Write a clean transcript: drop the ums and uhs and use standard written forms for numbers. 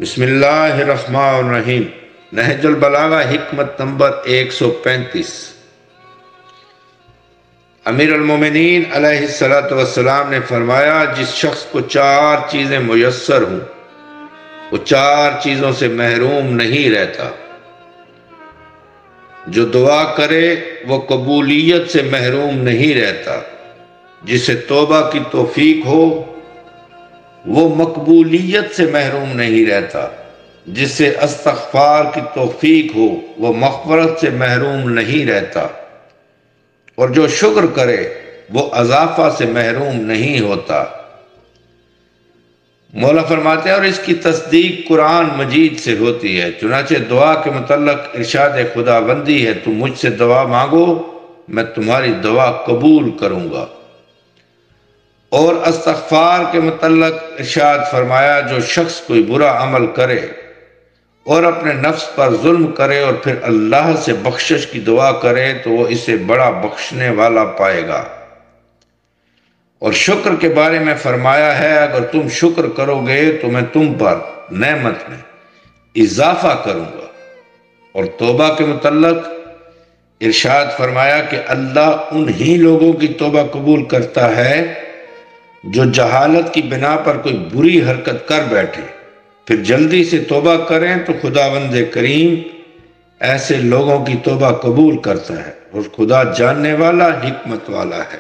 بسم اللہ الرحمن الرحیم۔ نہج البلاغہ حکمت نمبر 135۔ امیر المومنین علیہ السلام نے فرمایا، جس شخص کو 4 چیزیں میسر ہوں وہ 4 چیزوں سے محروم نہیں رہتا۔ جو دعا کرے وہ قبولیت سے محروم نہیں رہتا۔ جسے توبہ کی توفیق ہو وہ مقبولیت سے محروم نہیں رہتا۔ جس سے استغفار کی توفیق ہو وہ مغفرت سے محروم نہیں رہتا۔ اور جو شکر کرے وہ اضافہ سے محروم نہیں ہوتا۔ مولا فرماتے ہیں اور اس کی تصدیق قرآن مجید سے ہوتی ہے۔ چنانچہ دعا کے متعلق ارشاد خداوندی ہے، تم مجھ سے دعا مانگو میں تمہاری دعا قبول کروں گا۔ اور استغفار کے متعلق ارشاد فرمایا، جو شخص کوئی برا عمل کرے اور اپنے نفس پر ظلم کرے اور پھر اللہ سے بخشش کی دعا کرے تو وہ اسے بڑا بخشنے والا پائے گا۔ اور شکر کے بارے میں فرمایا ہے، اگر تم شکر کرو گے تو میں تم پر نعمت میں اضافہ کروں گا۔ اور توبہ کے متعلق ارشاد فرمایا کہ اللہ انہی لوگوں کی توبہ قبول کرتا ہے جو جہالت کی بنا پر کوئی بری حرکت کر بیٹھے پھر جلدی سے توبہ کریں تو خداوند کریم ایسے لوگوں کی توبہ قبول کرتا ہے، اور خدا جاننے والا حکمت والا ہے۔